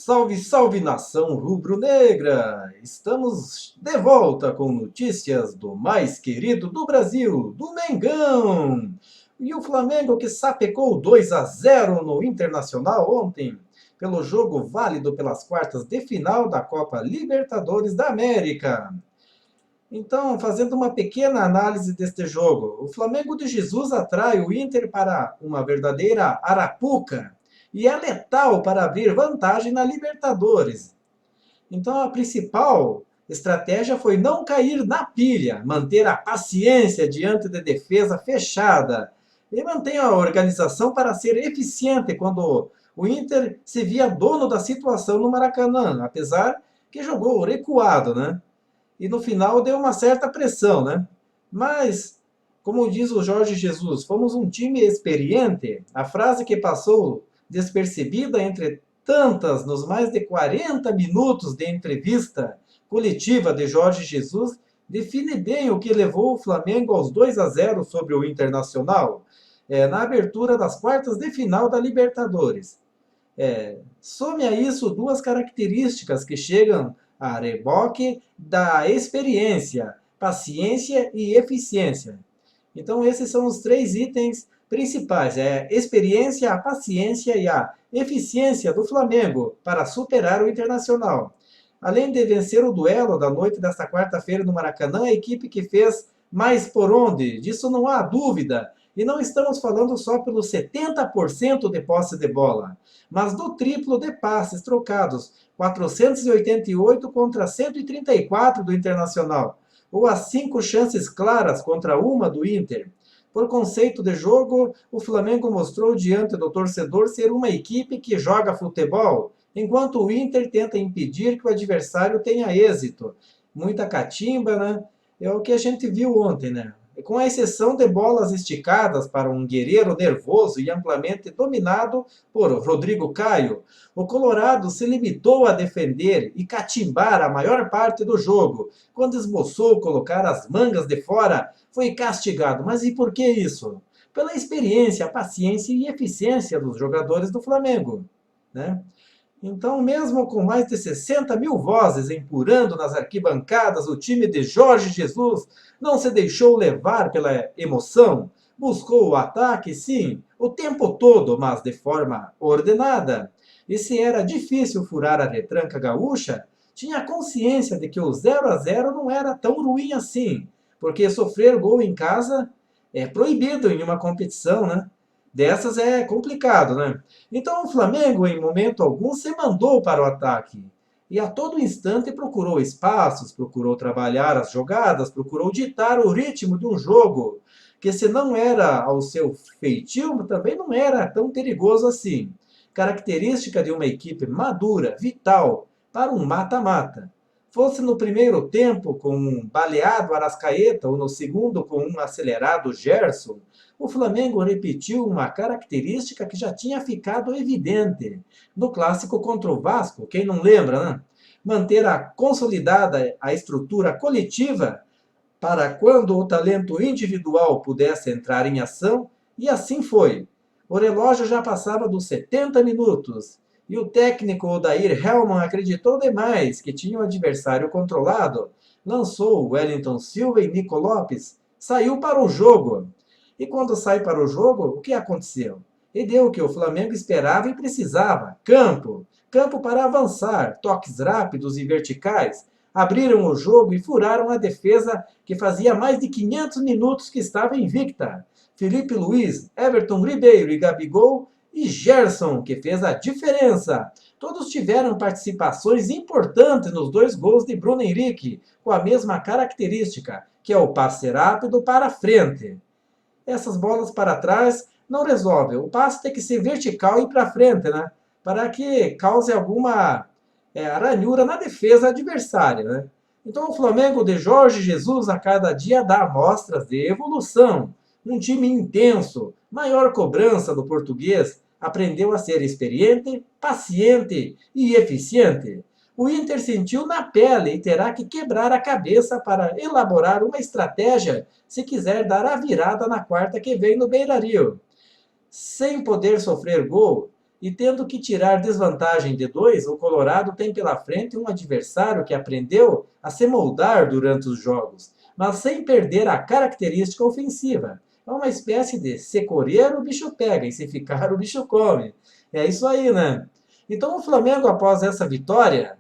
Salve, salve nação rubro-negra! Estamos de volta com notícias do mais querido do Brasil, do Mengão! E o Flamengo que sapecou 2-0 no Internacional ontem, pelo jogo válido pelas quartas de final da Copa Libertadores da América. Então, fazendo uma pequena análise deste jogo, o Flamengo de Jesus atrai o Inter para uma verdadeira arapuca e é letal para abrir vantagem na Libertadores. Então, a principal estratégia foi não cair na pilha, manter a paciência diante de defesa fechada e manter a organização para ser eficiente quando o Inter se via dono da situação no Maracanã, apesar que jogou recuado, né? E no final deu uma certa pressão, né? Mas, como diz o Jorge Jesus, fomos um time experiente. A frase que passou despercebida entre tantas nos mais de 40 minutos de entrevista coletiva de Jorge Jesus define bem o que levou o Flamengo aos 2-0 sobre o Internacional, na abertura das quartas de final da Libertadores. Some a isso duas características que chegam a reboque da experiência, paciência e eficiência. Então, esses são os três itens principais: a experiência, a paciência e a eficiência do Flamengo para superar o Internacional. Além de vencer o duelo da noite desta quarta-feira no Maracanã, a equipe que fez mais por onde, disso não há dúvida. E não estamos falando só pelos 70% de posse de bola, mas do triplo de passes trocados, 488 contra 134 do Internacional, ou as 5 chances claras contra uma do Inter. Por conceito de jogo, o Flamengo mostrou diante do torcedor ser uma equipe que joga futebol, enquanto o Inter tenta impedir que o adversário tenha êxito. Muita catimba, né? É o que a gente viu ontem, né? Com a exceção de bolas esticadas para um guerreiro nervoso e amplamente dominado por Rodrigo Caio, o Colorado se limitou a defender e catimbar a maior parte do jogo. Quando esboçou colocar as mangas de fora, foi castigado. Mas e por que isso? Pela experiência, paciência e eficiência dos jogadores do Flamengo, né? Então, mesmo com mais de 60 mil vozes empurrando nas arquibancadas, o time de Jorge Jesus não se deixou levar pela emoção. Buscou o ataque, sim, o tempo todo, mas de forma ordenada. E se era difícil furar a retranca gaúcha, tinha consciência de que o 0-0 não era tão ruim assim, porque sofrer gol em casa é proibido em uma competição, né? Dessas é complicado, né? Então o Flamengo, em momento algum, se mandou para o ataque. E a todo instante procurou espaços, procurou trabalhar as jogadas, procurou ditar o ritmo de um jogo, que se não era ao seu feitio, também não era tão perigoso assim. Característica de uma equipe madura, vital, para um mata-mata. Fosse no primeiro tempo com um baleado Arrascaeta ou no segundo com um acelerado Gerson, o Flamengo repetiu uma característica que já tinha ficado evidente no clássico contra o Vasco, quem não lembra, né? Manter a consolidada a estrutura coletiva para quando o talento individual pudesse entrar em ação, e assim foi. O relógio já passava dos 70 minutos, e o técnico Odair Hellmann acreditou demais que tinha o adversário controlado. Lançou Wellington Silva e Nico Lopes, saiu para o jogo. E quando sai para o jogo, o que aconteceu? E deu o que o Flamengo esperava e precisava: campo. Campo para avançar, toques rápidos e verticais. Abriram o jogo e furaram a defesa que fazia mais de 500 minutos que estava invicta. Felipe Luiz, Everton Ribeiro e Gabigol e Gerson, que fez a diferença. Todos tiveram participações importantes nos 2 gols de Bruno Henrique, com a mesma característica, que é o passe rápido para frente. Essas bolas para trás não resolvem. O passe tem que ser vertical e para frente, né? Para que cause alguma ranhura na defesa adversária, né? Então o Flamengo de Jorge Jesus a cada dia dá amostras de evolução. Um time intenso, maior cobrança do português, aprendeu a ser experiente, paciente e eficiente. O Inter sentiu na pele e terá que quebrar a cabeça para elaborar uma estratégia se quiser dar a virada na quarta que vem no Beira-Rio. Sem poder sofrer gol, E tendo que tirar desvantagem de 2, o Colorado tem pela frente um adversário que aprendeu a se moldar durante os jogos, mas sem perder a característica ofensiva. É uma espécie de se correr o bicho pega e se ficar o bicho come. É isso aí, né? Então o Flamengo, após essa vitória,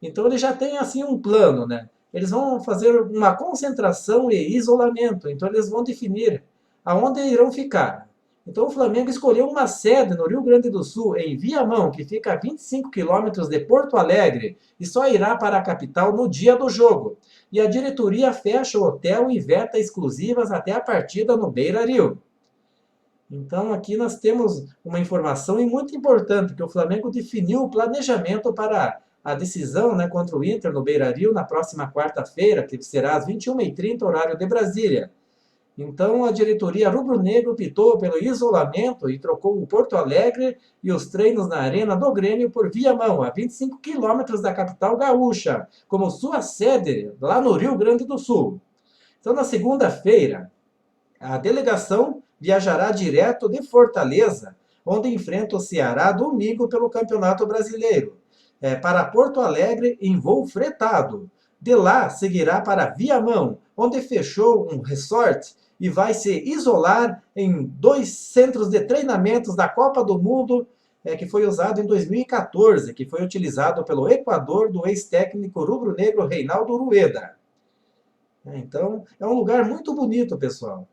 então ele já tem assim um plano, né? Eles vão fazer uma concentração e isolamento. Então eles vão definir aonde irão ficar. Então o Flamengo escolheu uma sede no Rio Grande do Sul, em Viamão, que fica a 25 quilômetros de Porto Alegre, e só irá para a capital no dia do jogo. E a diretoria fecha o hotel e veta exclusivas até a partida no Beira-Rio. Então aqui nós temos uma informação muito importante, que o Flamengo definiu o planejamento para a decisão, né, contra o Inter no Beira-Rio na próxima quarta-feira, que será às 21h30, horário de Brasília. Então a diretoria rubro-negro optou pelo isolamento e trocou o Porto Alegre e os treinos na Arena do Grêmio por Viamão, a 25 quilômetros da capital gaúcha, como sua sede lá no Rio Grande do Sul. Então na segunda-feira, a delegação viajará direto de Fortaleza, onde enfrenta o Ceará domingo pelo Campeonato Brasileiro, para Porto Alegre em voo fretado. De lá, seguirá para Viamão, onde fechou um resort e vai se isolar em 2 centros de treinamentos da Copa do Mundo, que foi usado em 2014, que foi utilizado pelo Equador do ex-técnico rubro-negro Reinaldo Rueda. Então, é um lugar muito bonito, pessoal.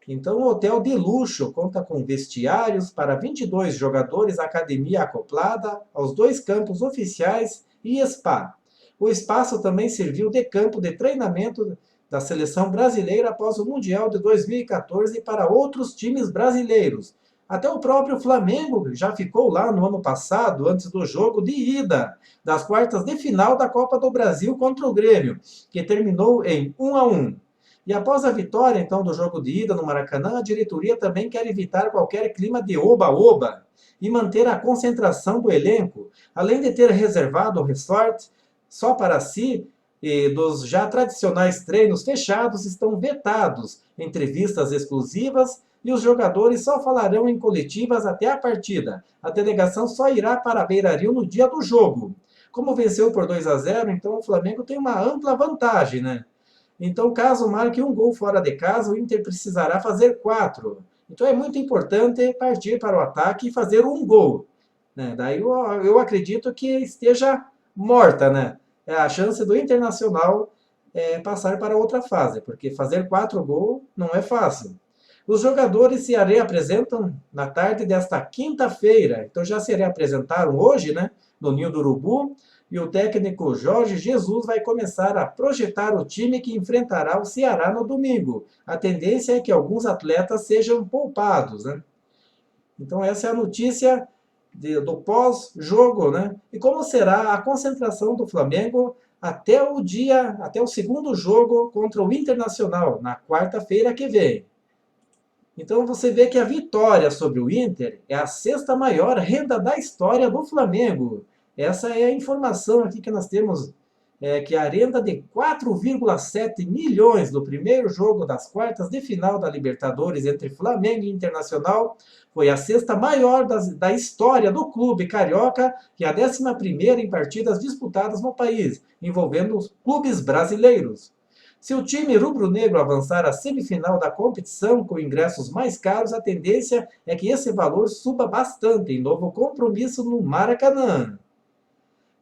Então, o hotel de luxo conta com vestiários para 22 jogadores, academia acoplada aos 2 campos oficiais e spa. O espaço também serviu de campo de treinamento da seleção brasileira após o Mundial de 2014 para outros times brasileiros. Até o próprio Flamengo já ficou lá no ano passado, antes do jogo de ida das quartas de final da Copa do Brasil contra o Grêmio, que terminou em 1-1. E após a vitória, então, do jogo de ida no Maracanã, a diretoria também quer evitar qualquer clima de oba-oba e manter a concentração do elenco, além de ter reservado o resort só para si, e dos já tradicionais treinos fechados estão vetados, entrevistas exclusivas e os jogadores só falarão em coletivas até a partida. A delegação só irá para Beira-Rio no dia do jogo. Como venceu por 2-0, então o Flamengo tem uma ampla vantagem, né? Então, caso marque um gol fora de casa, o Inter precisará fazer 4. Então, é muito importante partir para o ataque e fazer um gol, né? Daí eu acredito que esteja morta, né? É a chance do Internacional passar para outra fase, porque fazer 4 gols não é fácil. Os jogadores se reapresentam na tarde desta quinta-feira, então já se reapresentaram hoje, né? No Ninho do Urubu. E o técnico Jorge Jesus vai começar a projetar o time que enfrentará o Ceará no domingo. A tendência é que alguns atletas sejam poupados, né? Então essa é a notícia do pós-jogo, né? E como será a concentração do Flamengo até o segundo jogo contra o Internacional, na quarta-feira que vem. Então você vê que a vitória sobre o Inter é a 6ª maior renda da história do Flamengo. Essa é a informação aqui que nós temos, que a renda de 4,7 milhões do primeiro jogo das quartas de final da Libertadores entre Flamengo e Internacional foi a 6ª maior da história do clube carioca e a 11ª em partidas disputadas no país, envolvendo os clubes brasileiros. Se o time rubro-negro avançar à semifinal da competição com ingressos mais caros, a tendência é que esse valor suba bastante em novo compromisso no Maracanã.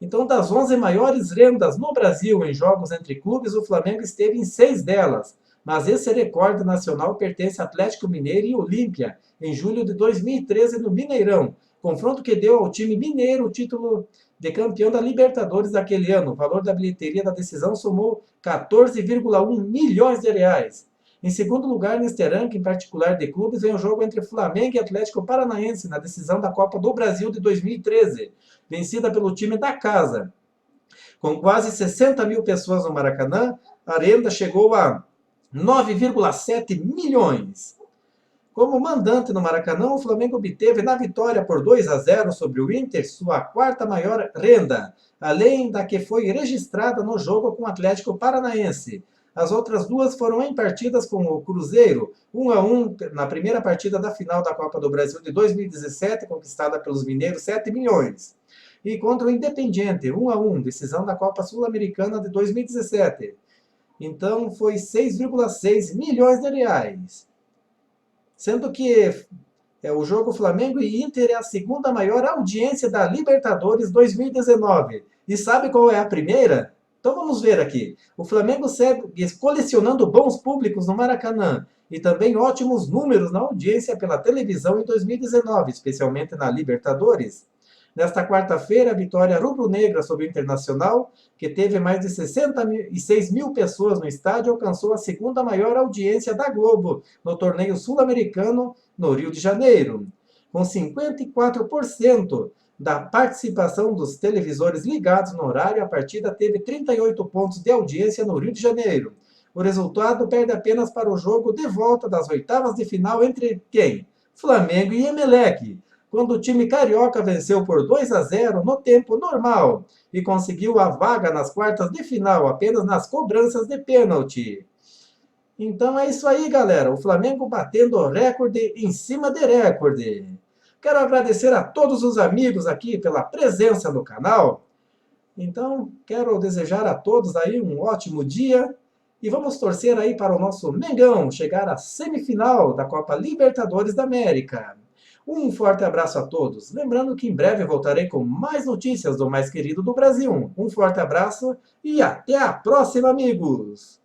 Então, das 11 maiores rendas no Brasil em jogos entre clubes, o Flamengo esteve em 6 delas. Mas esse recorde nacional pertence a Atlético Mineiro e Olímpia, em julho de 2013 no Mineirão. Confronto que deu ao time mineiro o título de campeão da Libertadores daquele ano. O valor da bilheteria da decisão somou 14,1 milhões de reais. Em segundo lugar, neste ranking particular de clubes, vem o jogo entre Flamengo e Atlético Paranaense, na decisão da Copa do Brasil de 2013, vencida pelo time da casa. Com quase 60 mil pessoas no Maracanã, a renda chegou a 9,7 milhões. Como mandante no Maracanã, o Flamengo obteve na vitória por 2-0 sobre o Inter sua quarta maior renda, além da que foi registrada no jogo com o Atlético Paranaense. As outras duas foram em partidas com o Cruzeiro, 1-1 na primeira partida da final da Copa do Brasil de 2017, conquistada pelos mineiros 7 milhões. E contra o Independiente, 1-1, decisão da Copa Sul-Americana de 2017. Então foi 6,6 milhões de reais. Sendo que o jogo Flamengo e Inter é a segunda maior audiência da Libertadores 2019. E sabe qual é a primeira? Então vamos ver aqui. O Flamengo segue colecionando bons públicos no Maracanã e também ótimos números na audiência pela televisão em 2019, especialmente na Libertadores. Nesta quarta-feira, a vitória rubro-negra sobre o Internacional, que teve mais de 66 mil pessoas no estádio, alcançou a segunda maior audiência da Globo no torneio sul-americano no Rio de Janeiro. Com 54% da participação dos televisores ligados no horário, a partida teve 38 pontos de audiência no Rio de Janeiro. O resultado perde apenas para o jogo de volta das oitavas de final entre quem? Flamengo e Emelec, quando o time carioca venceu por 2-0 no tempo normal e conseguiu a vaga nas quartas de final apenas nas cobranças de pênalti. Então é isso aí, galera. O Flamengo batendo recorde em cima de recorde. Quero agradecer a todos os amigos aqui pela presença no canal. Então, quero desejar a todos aí um ótimo dia e vamos torcer aí para o nosso Mengão chegar à semifinal da Copa Libertadores da América. Um forte abraço a todos. Lembrando que em breve voltarei com mais notícias do mais querido do Brasil. Um forte abraço e até a próxima, amigos!